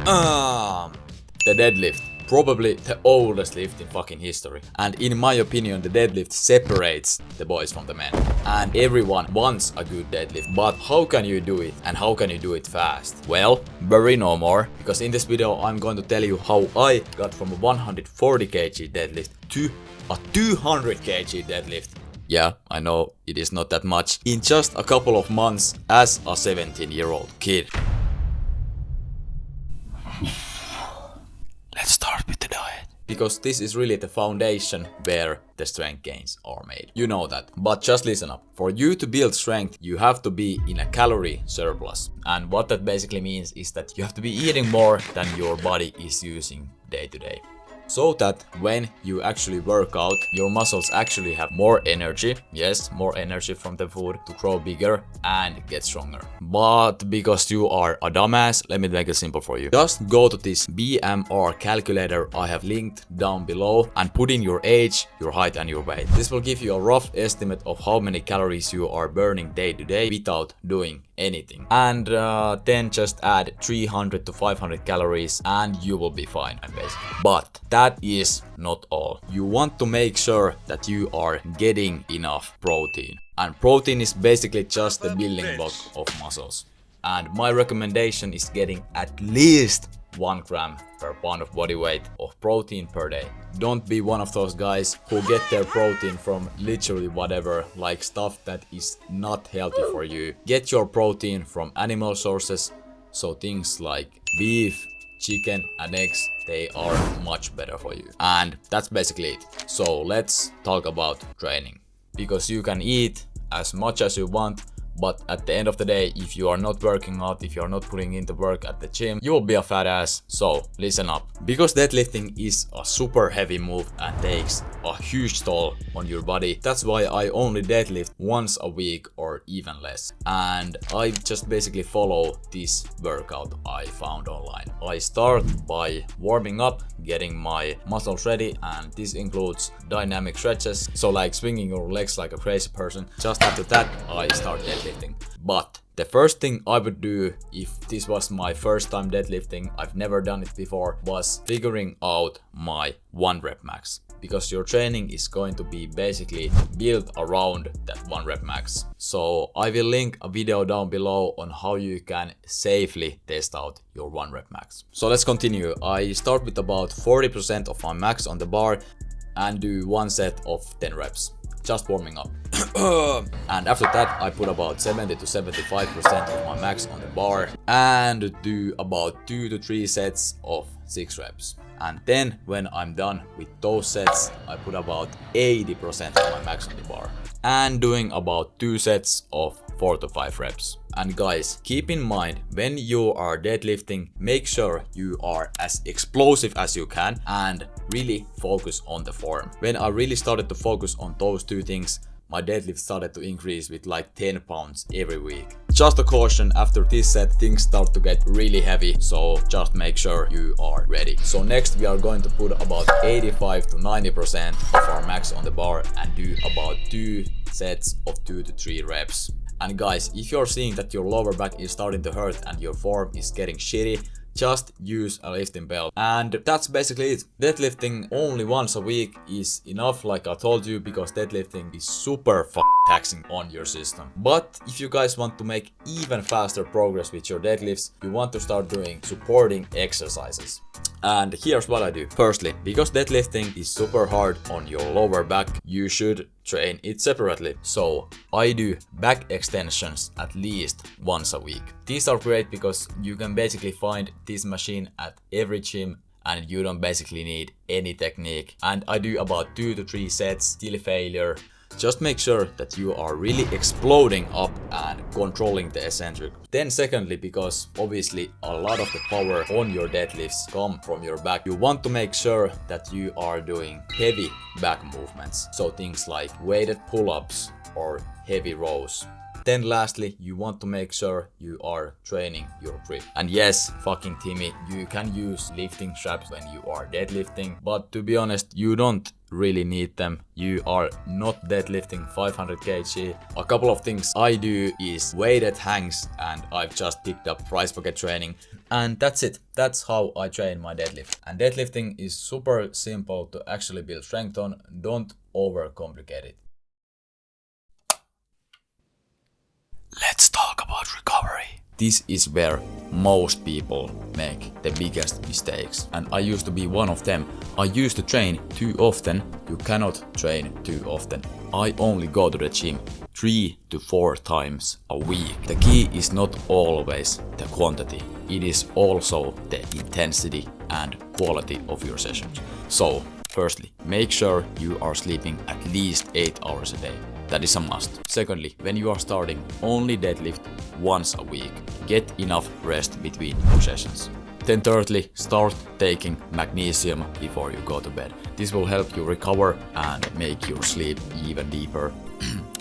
The deadlift. Probably the oldest lift in fucking history. And in my opinion, the deadlift separates the boys from the men. And everyone wants a good deadlift. But how can you do it? And how can you do it fast? Well, worry no more. Because in this video, I'm going to tell you how I got from a 140 kg deadlift to a 200 kg deadlift. Yeah, I know it is not that much. In just a couple of months as a 17-year-old kid. Let's start with the diet. Because this is really the foundation where the strength gains are made. You know that. But just listen up. For you to build strength, you have to be in a calorie surplus. And what that basically means is that you have to be eating more than your body is using day to day. So that when you actually work out, your muscles actually have more energy, yes, more energy from the food to grow bigger and get stronger. But because you are a dumbass, let me make it simple for you. Just go to this BMR calculator I have linked down below and put in your age, your height and your weight. This will give you a rough estimate of how many calories you are burning day to day without doing anything. And then just add 300 to 500 calories and you will be fine, basically. But that is not all. You want to make sure that you are getting enough protein. And protein is basically just the building block of muscles. And my recommendation is getting at least 1 gram per pound of body weight of protein per day. Don't be one of those guys who get their protein from literally whatever, like stuff that is not healthy for you. Get your protein from animal sources, so things like beef, chicken and eggs, they are much better for you. And that's basically it. So let's talk about training. Because you can eat as much as you want, but at the end of the day, if you are not working out, if you are not putting in the work at the gym, you will be a fat ass. So listen up. Because deadlifting is a super heavy move and takes a huge toll on your body, that's why I only deadlift once a week or even less. And I just basically follow this workout I found online. I start by warming up, getting my muscles ready, and this includes dynamic stretches, so like swinging your legs like a crazy person. Just after that, I start deadlifting. But the first thing I would do if this was my first time deadlifting, I've never done it before, was figuring out my 1 rep max. Because your training is going to be basically built around that 1 rep max. So I will link a video down below on how you can safely test out your 1 rep max. So let's continue. I start with about 40% of my max on the bar and do 1 set of 10 reps. Just warming up. And after that I put about 70 to 75% of my max on the bar and do about 2 to 3 sets of 6 reps. And then when I'm done with those sets, I put about 80% of my max on the bar and doing about 2 sets of 4 to 5 reps. And guys, keep in mind, when you are deadlifting, make sure you are as explosive as you can and really focus on the form. When I really started to focus on those 2 things, my deadlift started to increase with like 10 pounds every week. Just a caution, after this set things start to get really heavy, so just make sure you are ready. So next we are going to put about 85 to 90% of our max on the bar and do about 2 sets of 2 to 3 reps. And guys, if you're seeing that your lower back is starting to hurt and your form is getting shitty, just use a lifting belt. And that's basically it. Deadlifting only once a week is enough, like I told you, because deadlifting is super taxing on your system. But if you guys want to make even faster progress with your deadlifts, you want to start doing supporting exercises. And here's what I do. Firstly, because deadlifting is super hard on your lower back, you should train it separately. So I do back extensions at least once a week. These are great because you can basically find this machine at every gym and you don't basically need any technique. And I do about 2 to 3 sets till failure. Just make sure that you are really exploding up and controlling the eccentric. Then secondly, because obviously a lot of the power on your deadlifts come from your back, you want to make sure that you are doing heavy back movements. So things like weighted pull-ups or heavy rows. Then lastly, you want to make sure you are training your grip. And yes, fucking Timmy, you can use lifting straps when you are deadlifting, but to be honest, you don't really need them. You are not deadlifting 500 kg. A couple of things I do is weighted hangs, and I've just picked up price pocket training, and that's it. That's how I train my deadlift. And deadlifting is super simple to actually build strength on. Don't overcomplicate it. Let's talk about recovery. This is where most people make the biggest mistakes, and I used to be one of them. I used to train too often. You cannot train too often. I only go to the gym 3 to 4 times a week. The key is not always the quantity. It is also the intensity and quality of your sessions. So, firstly, make sure you are sleeping at least 8 hours a day. That is a must. Secondly, when you are starting, only deadlift once a week. Get enough rest between your sessions. Then thirdly, start taking magnesium before you go to bed. This will help you recover and make your sleep even deeper.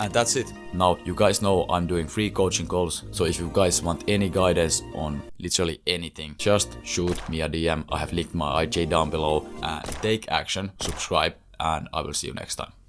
And that's it. Now you guys know I'm doing free coaching calls, so if you guys want any guidance on literally anything, just shoot me a DM. I have linked my IG down below, and take action, subscribe, and I will see you next time.